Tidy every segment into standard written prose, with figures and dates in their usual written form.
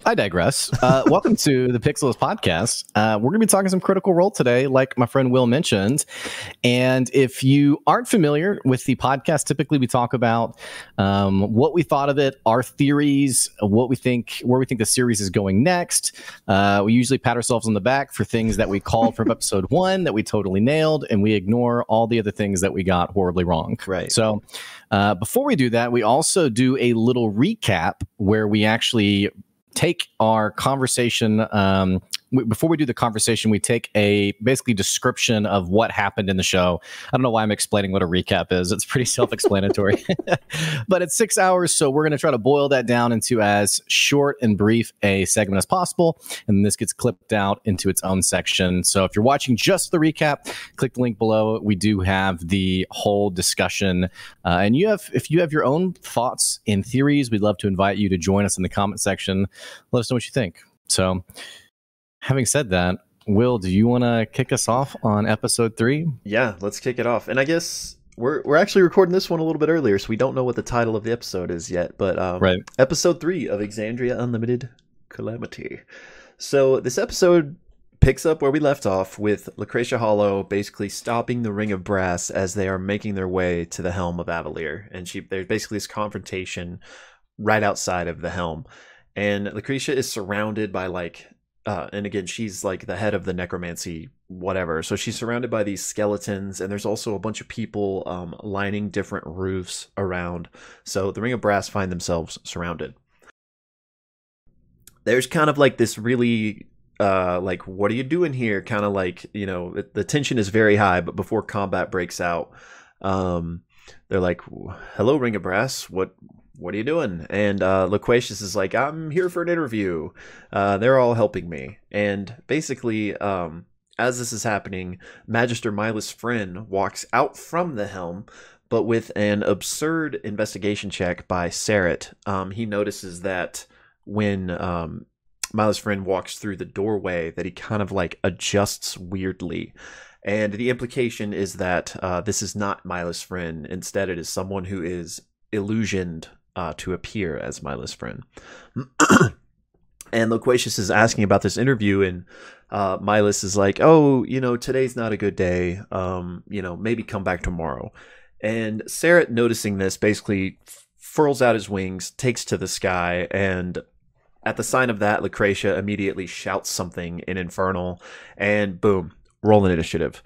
I digress. Welcome to the Pixelists podcast. We're going to be talking some Critical Role today, like my friend Will mentioned. And if you aren't familiar with the podcast, typically we talk about what we thought of it, our theories, what we think, where we think the series is going next. We usually pat ourselves on the back for things that we called from episode 1 that we totally nailed, and we ignore all the other things that we got horribly wrong. Right. So before we do that, we also do a little recap where we actually take our conversation. Before we do the conversation, we take a basically description of what happened in the show. I don't know why I'm explaining what a recap is. It's pretty self-explanatory, but it's 6 hours. So we're going to try to boil that down into as short and brief a segment as possible. And this gets clipped out into its own section. So if you're watching just the recap, click the link below. We do have the whole discussion. And if you have your own thoughts and theories, we'd love to invite you to join us in the comment section. Let us know what you think. So having said that, Will, do you want to kick us off on episode 3? Yeah, let's kick it off. And I guess we're actually recording this one a little bit earlier, so we don't know what the title of the episode is yet. But right. Episode 3 of Exandria Unlimited, Calamity. So this episode picks up where we left off with Lucretia Hollow basically stopping the Ring of Brass as they are making their way to the helm of Avalier. And there's basically this confrontation right outside of the helm. And Lucretia is surrounded by and again, she's like the head of the necromancy, whatever. So she's surrounded by these skeletons, and there's also a bunch of people lining different roofs around. So the Ring of Brass find themselves surrounded. There's kind of like this really, what are you doing here? Kind of like, the tension is very high, but before combat breaks out, they're like, hello, Ring of Brass, what are you doing? And Loquacious is like, I'm here for an interview. They're all helping me. And basically, as this is happening, Magister Milas Friend walks out from the helm, but with an absurd investigation check by Saret. He notices that when Milas Friend walks through the doorway, that he kind of like adjusts weirdly. And the implication is that this is not Milas Friend. Instead, it is someone who is illusioned to appear as Milas Friend. And Loquacious is asking about this interview, and Milas is like, oh, today's not a good day. Maybe come back tomorrow. And Saret, noticing this, basically furls out his wings, takes to the sky, and at the sign of that, Lucretia immediately shouts something in Infernal, and boom, roll an initiative.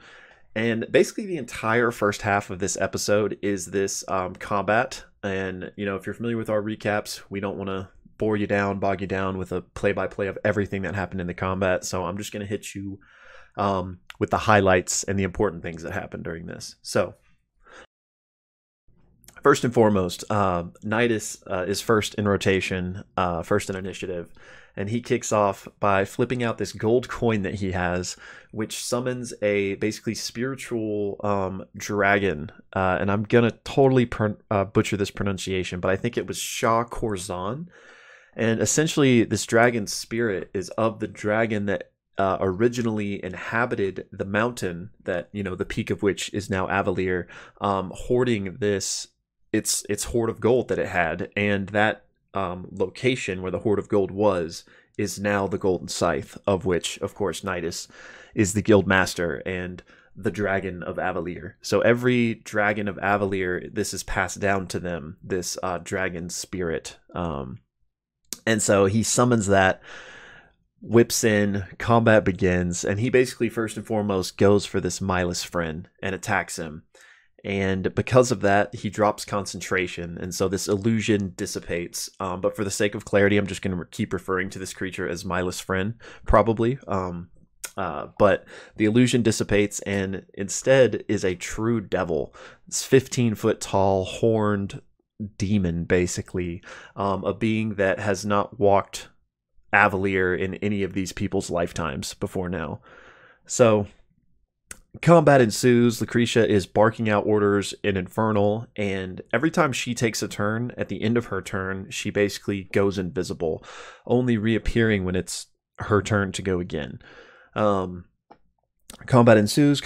And basically the entire first half of this episode is this combat. And, if you're familiar with our recaps, we don't want to bog you down with a play-by-play of everything that happened in the combat. So I'm just going to hit you with the highlights and the important things that happened during this. So first and foremost, Nidus is first in rotation, first in initiative. And he kicks off by flipping out this gold coin that he has, which summons a basically spiritual dragon. And I'm going to totally butcher this pronunciation, but I think it was Shah Korzan. And essentially, this dragon spirit is of the dragon that originally inhabited the mountain that, the peak of which is now Avalier, hoarding its hoard of gold that it had. And that location where the hoard of gold was is now the Golden Scythe, of which, of course, Nidus is the guild master and the dragon of Avalier. So every dragon of Avalier, this is passed down to them, this dragon spirit. And so he summons that, whips in, combat begins, and he basically first and foremost goes for this Milas Friend and attacks him. And because of that, he drops concentration, and so this illusion dissipates. But for the sake of clarity, I'm just going to keep referring to this creature as Milas Friend, probably. But the illusion dissipates, and instead is a true devil. It's 15-foot tall, horned demon, basically, a being that has not walked Avalier in any of these people's lifetimes before now. So combat ensues. Lucretia is barking out orders in Infernal, and every time she takes a turn, at the end of her turn, she basically goes invisible, only reappearing when it's her turn to go again. Combat ensues.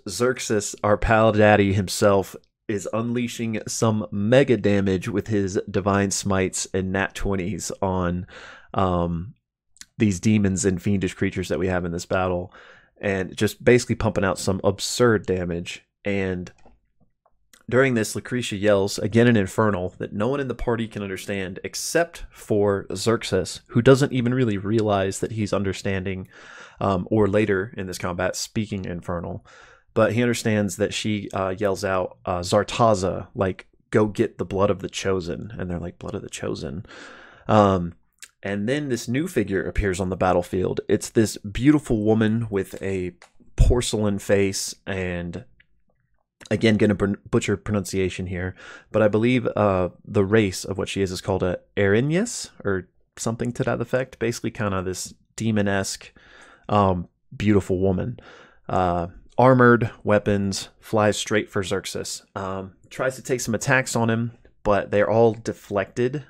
Xerxes, our pal daddy himself, is unleashing some mega damage with his divine smites and nat 20s on these demons and fiendish creatures that we have in this battle, and just basically pumping out some absurd damage. And during this, Lucretia yells, again in Infernal, that no one in the party can understand except for Xerxes, who doesn't even really realize that he's understanding, or later in this combat, speaking Infernal. But he understands that she yells out, Zartaza, like, go get the blood of the chosen. And they're like, blood of the chosen. And then this new figure appears on the battlefield. It's this beautiful woman with a porcelain face, and again, going to butcher pronunciation here, but I believe the race of what she is called a Erinyes, or something to that effect. Basically kind of this demon-esque, beautiful woman. Armored, weapons, flies straight for Xerxes. Tries to take some attacks on him, but they're all deflected,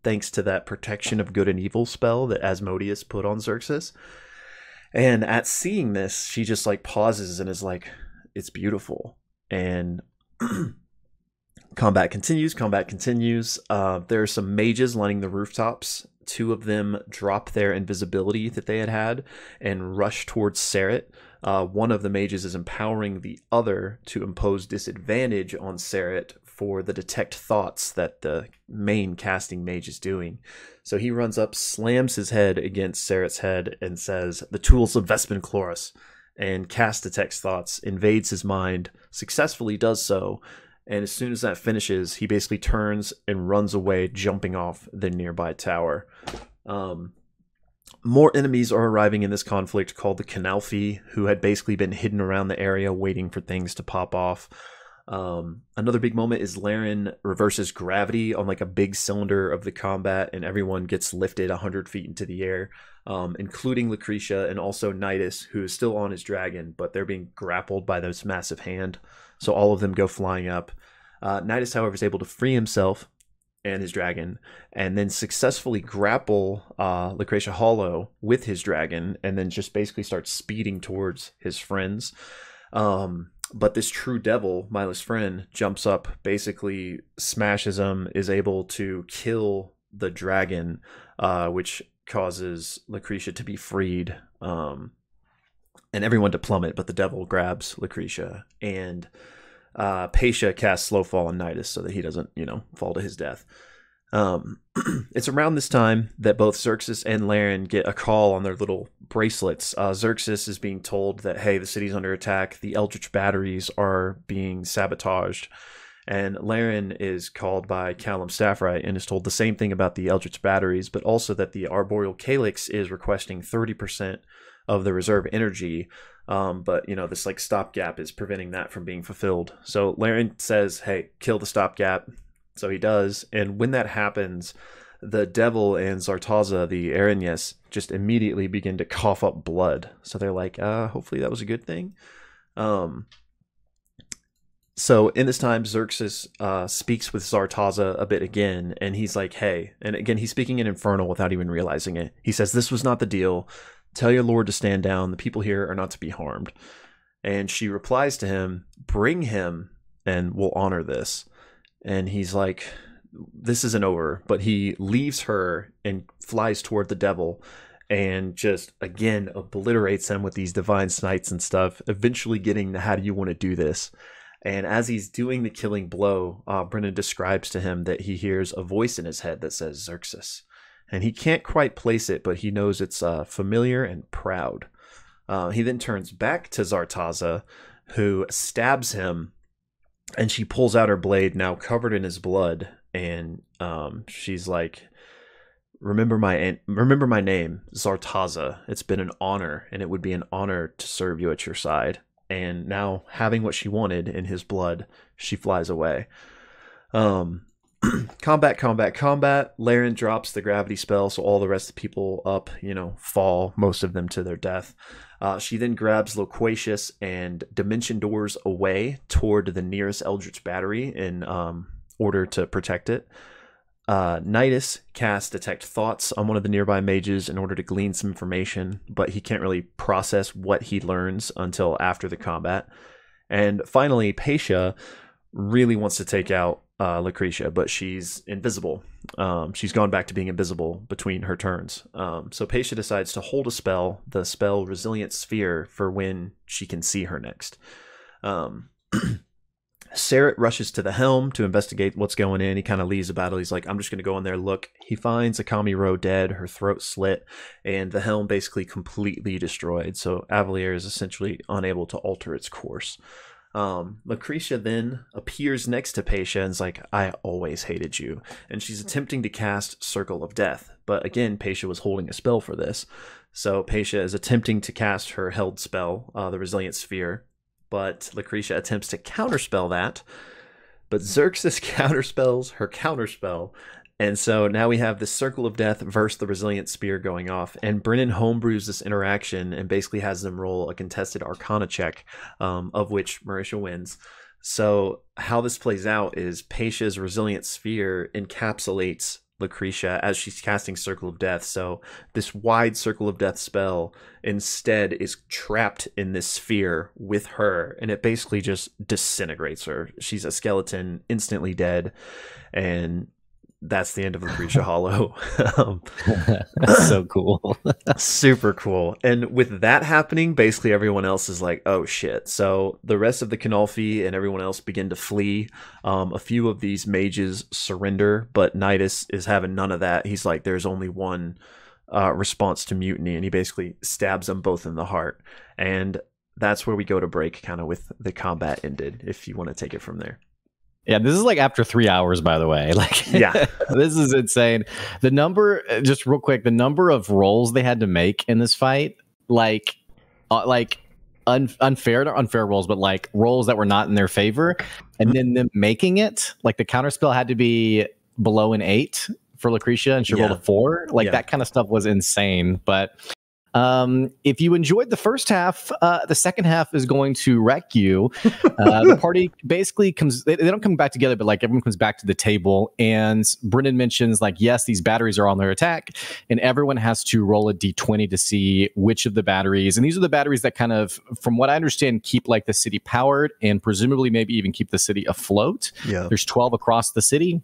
thanks to that protection of good and evil spell that Asmodeus put on Xerxes. And at seeing this, she just like pauses and is like, it's beautiful. And combat continues. There are some mages lining the rooftops. 2 of them drop their invisibility that they had and rush towards Seret. One of the mages is empowering the other to impose disadvantage on Seret for the detect thoughts that the main casting mage is doing. So he runs up, slams his head against Seret's head, and says, "The tools of Vespin Chloris," and cast detects thoughts, invades his mind, successfully does so, and as soon as that finishes, he basically turns and runs away, jumping off the nearby tower. More enemies are arriving in this conflict, called the Canalfi, who had basically been hidden around the area waiting for things to pop off. Another big moment is Laren reverses gravity on like a big cylinder of the combat, and everyone gets lifted 100 feet into the air, including Lucretia and also Nidus, who is still on his dragon, but they're being grappled by this massive hand. So all of them go flying up. Nidus, however, is able to free himself and his dragon, and then successfully grapple Lucretia Hollow with his dragon, and then just basically starts speeding towards his friends. But this true devil, Mila's friend, jumps up, basically smashes him, is able to kill the dragon, which causes Lucretia to be freed, and everyone to plummet, but the devil grabs Lucretia. And Patia casts Slow Fall on Nidus so that he doesn't, fall to his death. It's around this time that both Xerxes and Laren get a call on their little bracelets. Xerxes is being told that, hey, the city's under attack. The Eldritch batteries are being sabotaged. And Laren is called by Callum Staffright and is told the same thing about the Eldritch batteries, but also that the Arboreal Calyx is requesting 30% of the reserve energy. But this like stopgap is preventing that from being fulfilled. So Laren says, hey, kill the stopgap. So he does. And when that happens, the devil and Zartaza, the Erinyes, just immediately begin to cough up blood. So they're like, hopefully that was a good thing. So in this time, Xerxes speaks with Zartaza a bit again, and he's like, hey, and again, he's speaking in Infernal without even realizing it. He says, this was not the deal. Tell your lord to stand down. The people here are not to be harmed. And she replies to him, bring him and we'll honor this. And he's like, this isn't over. But he leaves her and flies toward the devil and just, again, obliterates him with these divine smites and stuff, eventually getting the how do you want to do this? And as he's doing the killing blow, Brennan describes to him that he hears a voice in his head that says Xerxes. And he can't quite place it, but he knows it's familiar and proud. He then turns back to Zartaza, who stabs him, and she pulls out her blade, now covered in his blood, and she's like, remember my name, Zartaza. It's been an honor, and it would be an honor to serve you at your side. And now, having what she wanted in his blood, she flies away. Combat. Laren drops the gravity spell, so all the rest of the people up, fall, most of them to their death. She then grabs Loquacious and dimension doors away toward the nearest Eldritch battery in order to protect it. Nidus casts Detect Thoughts on one of the nearby mages in order to glean some information, but he can't really process what he learns until after the combat. And finally, Patia really wants to take out Lucretia, but she's invisible. She's gone back to being invisible between her turns. So Paisha decides to hold a spell, the spell Resilient Sphere, for when she can see her next. Sarret rushes to the helm to investigate what's going in. He kind of leaves the battle. He's like, I'm just going to go in there, look. He finds Akami Ro dead, her throat slit, and the helm basically completely destroyed. So Avalier is essentially unable to alter its course. Lucretia then appears next to Paisha and is like, I always hated you. And she's attempting to cast Circle of Death. But again, Paisha was holding a spell for this. So Paisha is attempting to cast her held spell, the Resilient Sphere. But Lucretia attempts to counterspell that. But Xerxes counterspells her counterspell. And so now we have this Circle of Death versus the Resilient Spear going off. And Brennan homebrews this interaction and basically has them roll a contested Arcana check, of which Marisha wins. So how this plays out is Paisha's Resilient Sphere encapsulates Lucretia as she's casting Circle of Death. So this wide Circle of Death spell instead is trapped in this sphere with her, and it basically just disintegrates her. She's a skeleton, instantly dead, and that's the end of Lucretia Hollow. That's so cool. Super cool. And with that happening, basically everyone else is like, oh shit. So the rest of the Canolfi and everyone else begin to flee. A few of these mages surrender, but Nidus is having none of that. He's like, there's only one response to mutiny, and he basically stabs them both in the heart. And that's where we go to break, kind of with the combat ended, if you want to take it from there. Yeah, this is like after 3 hours, by the way. Like, yeah, this is insane. The number, just real quick, the number of rolls they had to make in this fight, unfair rolls, but like rolls that were not in their favor, and then them making it, like the counterspell had to be below an 8 for Lucretia, and she rolled a 4. Like that kind of stuff was insane. But if you enjoyed the first half, the second half is going to wreck you. The party basically they don't come back together, but like everyone comes back to the table, and Brennan mentions like, yes, these batteries are on their attack, and everyone has to roll a d20 to see which of the batteries, and these are the batteries that kind of, from what I understand, keep like the city powered and presumably maybe even keep the city afloat. Yeah. There's 12 across the city.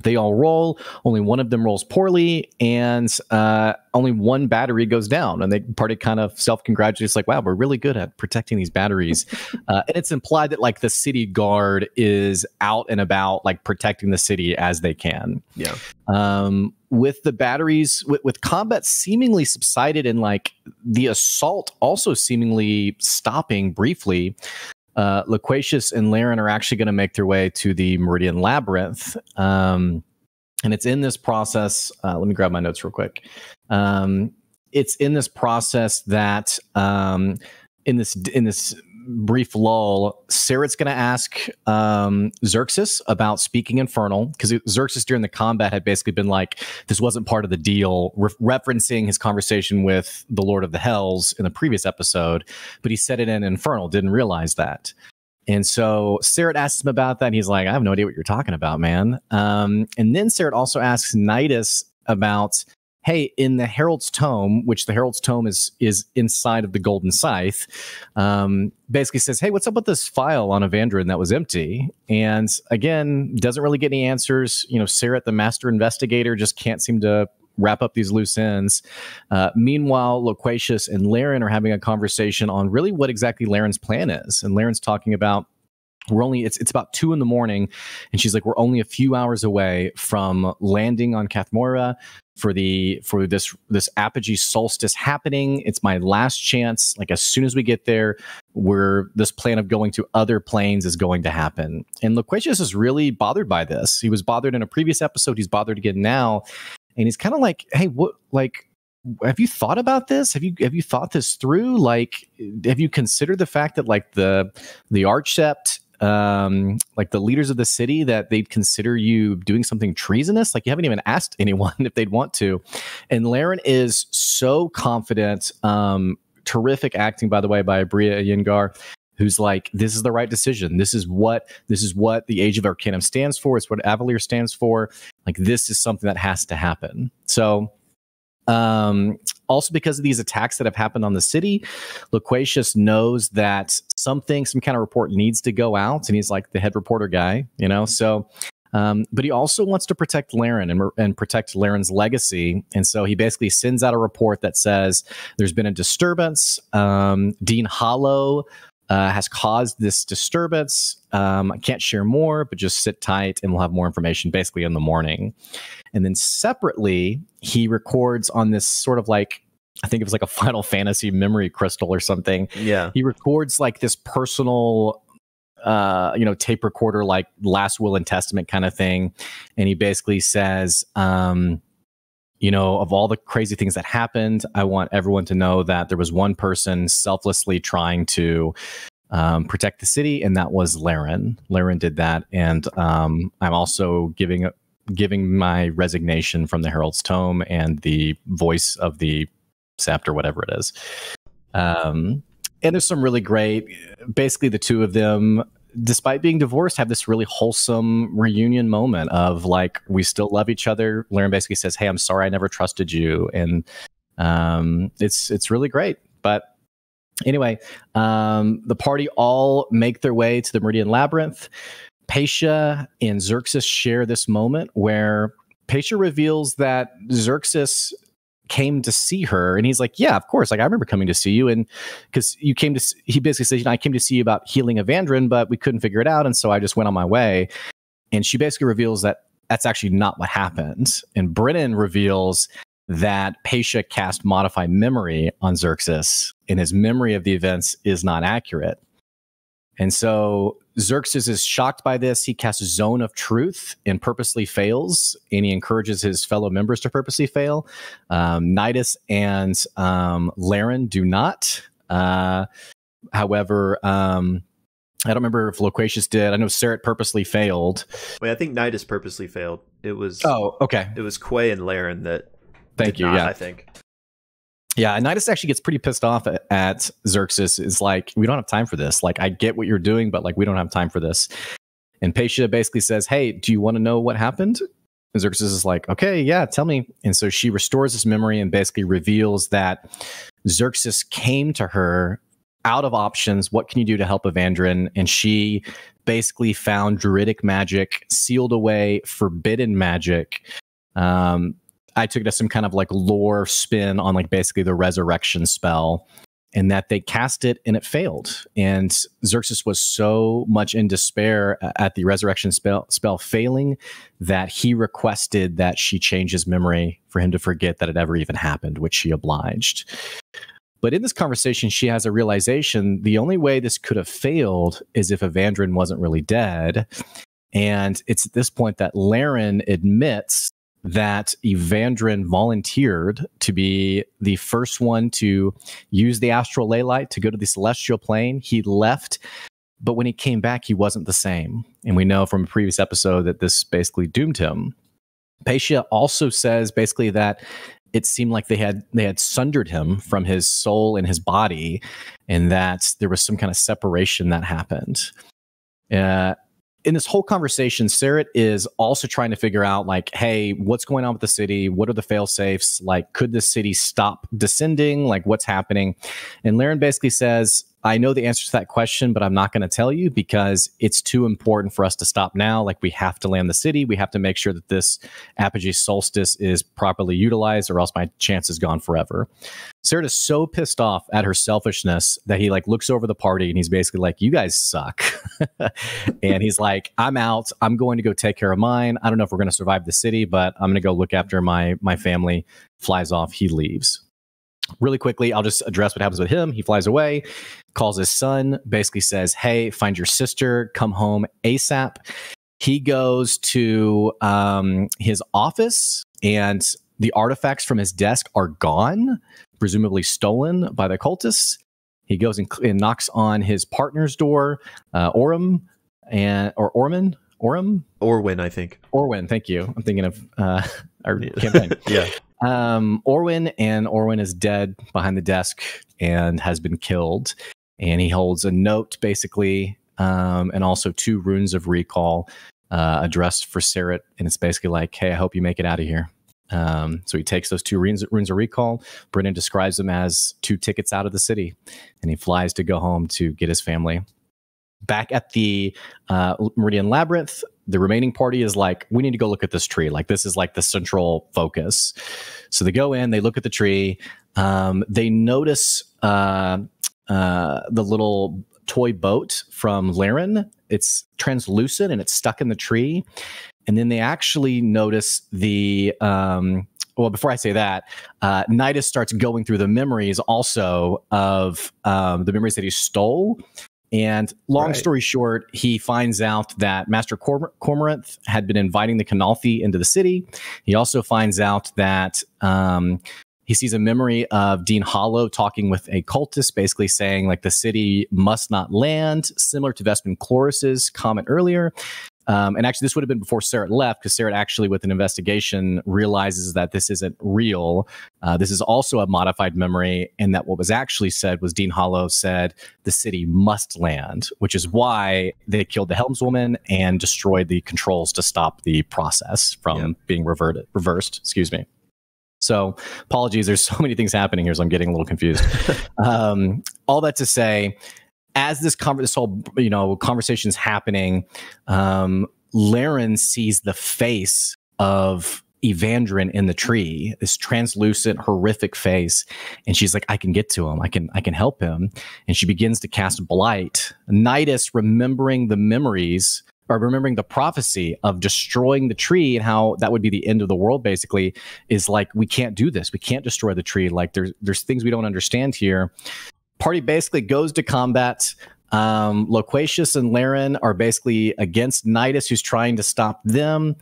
They all roll. Only one of them rolls poorly, and only one battery goes down. And the party kind of self-congratulates, like, "Wow, we're really good at protecting these batteries." And it's implied that like the city guard is out and about, like protecting the city as they can. Yeah. With the batteries, with combat seemingly subsided, and like the assault also seemingly stopping briefly. Loquacious and Laren are actually going to make their way to the Meridian Labyrinth. And it's in this process. Let me grab my notes real quick. It's in this process that in this brief lull, Sarret's going to ask Xerxes about speaking Infernal, because Xerxes during the combat had basically been like, this wasn't part of the deal, referencing his conversation with the Lord of the Hells in the previous episode, but he said it in Infernal, didn't realize that. And so Sarret asks him about that, and he's like, I have no idea what you're talking about, man. And then Sarret also asks Nidus about, hey, in the Herald's Tome, which the Herald's Tome is inside of the Golden Scythe, basically says, hey, what's up with this file on Evandrin that was empty? And again, doesn't really get any answers. You know, Sarret, the master investigator, just can't seem to wrap up these loose ends. Meanwhile, Loquacious and Laren are having a conversation on really what exactly Laren's plan is. And Laren's talking about, it's about 2 a.m, and she's like, we're only a few hours away from landing on Cathmora for this apogee solstice happening. It's my last chance. Like, as soon as we get there, this plan of going to other planes is going to happen. And Loquacious is really bothered by this. He was bothered in a previous episode. He's bothered again now. And he's kind of like, hey, what, like, have you thought about this? Have you thought this through? Like, have you considered the fact that like the Archsept, like the leaders of the city, that they'd consider you doing something treasonous? Like, you haven't even asked anyone if they'd want to. And Laren is so confident. Terrific acting, by the way, by Bria Yengar, who's like, this is the right decision. This is what the Age of Arcanum stands for. It's what Avalier stands for. Like, this is something that has to happen. So also because of these attacks that have happened on the city, Loquacious knows that some kind of report needs to go out, and he's like the head reporter guy, you know? So But he also wants to protect Laren and protect Laren's legacy. And so he basically sends out a report that says there's been a disturbance. Dean Hollow has caused this disturbance. I can't share more, but just sit tight and we'll have more information basically in the morning. And then separately, he records on this sort of like, I think it was like a Final Fantasy memory crystal or something. Yeah. He records like this personal tape recorder, like Last Will and Testament kind of thing. And he basically says, of all the crazy things that happened, I want everyone to know that there was one person selflessly trying to protect the city, and that was Laren. Laren did that. And I'm also giving my resignation from the Herald's Tome and the voice of the Sept or whatever it is. And there's some really great, basically the two of them, despite being divorced, have this really wholesome reunion moment of like, we still love each other. Laren basically says, hey, I'm sorry I never trusted you. And it's really great. But anyway, the party all make their way to the Meridian Labyrinth. Paisha and Xerxes share this moment where Paisha reveals that Xerxes came to see her, and he's like, yeah, of course, like I remember coming to see you, and because he basically says, I came to see you about healing Evandrin, but we couldn't figure it out, and so I just went on my way. And she basically reveals that that's actually not what happened. And Brennan reveals that Paisha cast Modify Memory on Xerxes, and his memory of the events is not accurate. And so Xerxes is shocked by this. He casts Zone of Truth and purposely fails, and he encourages his fellow members to purposely fail. Nidus and Laren do not. However, I don't remember if Loquacious did. I know Seret purposely failed. Wait, I think Nidus purposely failed. It was okay. It was Quay and Laren that Thank you. Not, yeah, I think. Yeah, and Nidus actually gets pretty pissed off at Xerxes. Is like, we don't have time for this. Like, I get what you're doing, but like, we don't have time for this. And Paisha basically says, hey, do you want to know what happened? And Xerxes is like, okay, yeah, tell me. And so she restores his memory and basically reveals that Xerxes came to her out of options. What can you do to help Evandrin? And she basically found druidic magic, sealed away forbidden magic. I took it as some kind of like lore spin on like basically the resurrection spell, and that they cast it and it failed. And Xerxes was so much in despair at the resurrection spell failing that he requested that she change his memory for him to forget that it ever even happened, which she obliged. But in this conversation, she has a realization the only way this could have failed is if Evandrin wasn't really dead. And it's at this point that Laren admits that Evandrin volunteered to be the first one to use the astral ley light to go to the celestial plane. He left, but when he came back, he wasn't the same. And we know from a previous episode that this basically doomed him. Paisha also says basically that it seemed like they had sundered him from his soul and his body, and that there was some kind of separation that happened. In this whole conversation, Seret is also trying to figure out, like, hey, what's going on with the city? What are the fail-safes? Like, could the city stop descending? Like, what's happening? And Laren basically says, I know the answer to that question, but I'm not going to tell you because it's too important for us to stop now. Like, we have to land the city. We have to make sure that this apogee solstice is properly utilized, or else my chance is gone forever. Seret is so pissed off at her selfishness that he like looks over the party and he's basically like, you guys suck. And he's like, I'm out. I'm going to go take care of mine. I don't know if we're going to survive the city, but I'm going to go look after my family. Flies off. He leaves. Really quickly, I'll just address what happens with him. He flies away, calls his son, basically says, hey, find your sister, come home ASAP. He goes to his office, and the artifacts from his desk are gone, presumably stolen by the cultists. He goes and knocks on his partner's door, Orwin, I think. Orwin, thank you. I'm thinking of our campaign. Yeah. Orwin is dead behind the desk and has been killed. And he holds a note, basically, and also 2 runes of recall addressed for Seret. And it's basically like, hey, I hope you make it out of here. So he takes those 2 runes of recall. Brennan describes them as 2 tickets out of the city. And he flies to go home to get his family. Back at the Meridian Labyrinth, the remaining party is like, we need to go look at this tree. Like, this is like the central focus. So they go in, they look at the tree. They notice the little toy boat from Laren. It's translucent and it's stuck in the tree. And then they actually notice the well, before I say that, Nidus starts going through the memories also of the memories that he stole. And long story short, he finds out that Master Cormorant had been inviting the Canalthi into the city. He also finds out that he sees a memory of Dean Hollow talking with a cultist, basically saying like the city must not land, similar to Vespin Chloris's comment earlier. And actually, this would have been before Sarah left, because Sarah actually, with an investigation, realizes that this isn't real. This is also a modified memory, and that what was actually said was Dean Hollow said the city must land, which is why they killed the helmswoman and destroyed the controls to stop the process from being reversed. Excuse me. So apologies. There's so many things happening here, so I'm getting a little confused. All that to say, as this whole conversation's happening, Laren sees the face of Evandrin in the tree, this translucent, horrific face, and she's like, I can get to him. I can help him. And she begins to cast Blight. Nidus, remembering the memories, or remembering the prophecy of destroying the tree and how that would be the end of the world, basically, is like, we can't do this. We can't destroy the tree. Like, there's things we don't understand here. Party basically goes to combat. Loquacious and Laren are basically against Nidus, who's trying to stop them.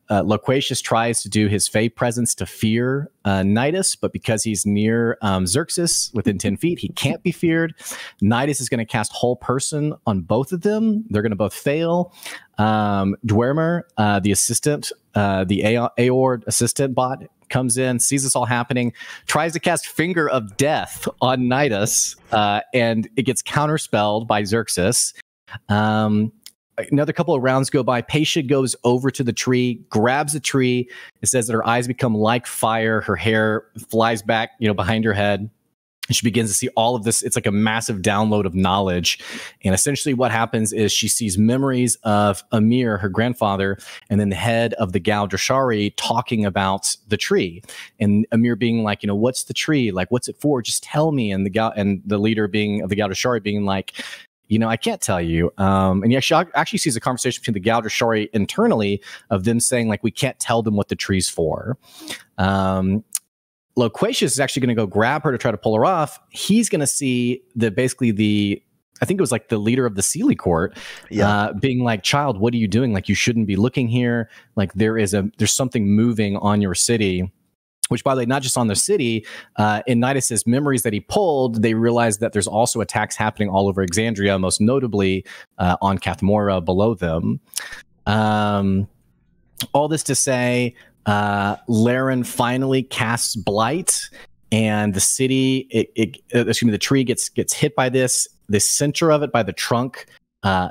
Loquacious tries to do his Fey presence to fear Nidus, but because he's near Xerxes, within 10 feet, he can't be feared. Nidus is going to cast Whole Person on both of them. They're going to both fail. Dwemer, the assistant, the Aord assistant bot, comes in, sees this all happening, tries to cast Finger of Death on Nidus, and it gets counterspelled by Xerxes. Another couple of rounds go by. Patia goes over to the tree, grabs the tree. It says that her eyes become like fire. Her hair flies back, behind her head. And she begins to see all of this. It's like a massive download of knowledge. And essentially what happens is she sees memories of Amir, her grandfather, and then the head of the Gao Drashari talking about the tree. And Amir being like, what's the tree? Like, what's it for? Just tell me. And the leader of the Gao Drashari being like, I can't tell you. And he actually sees a conversation between the Gao Drashari internally of them saying, like, we can't tell them what the tree's for. Loquacious is actually going to go grab her to try to pull her off. He's going to see I think it was like the leader of the Sealy court, being like, child, what are you doing? Like, you shouldn't be looking here. Like, there's something moving on your city. Which, by the way, not just on the city, in Nidus's memories that he pulled, they realized that there's also attacks happening all over Exandria, most notably on Cathmora below them. All this to say, Laren finally casts Blight, and the city, the tree gets hit by this. The center of it, by the trunk,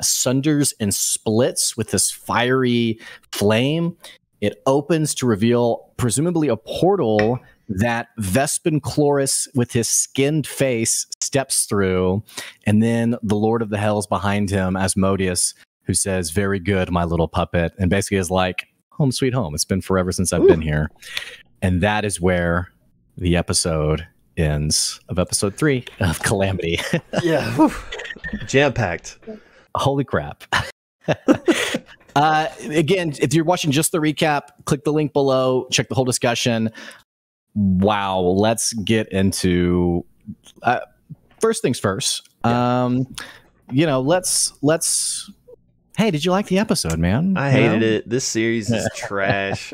sunders and splits with this fiery flame. It opens to reveal presumably a portal that Vespin Chloris, with his skinned face, steps through, and then the Lord of the Hells behind him, Asmodeus, who says, "Very good, my little puppet," and basically is like, home sweet home. It's been forever since I've been here. And that is where the episode ends of episode 3 of Calamity. Yeah. Jam-packed. Holy crap. Again, if you're watching just the recap, click the link below, check the whole discussion. Wow. Let's get into first things first. Let's hey, did you like the episode, man? I hated it. This series is trash.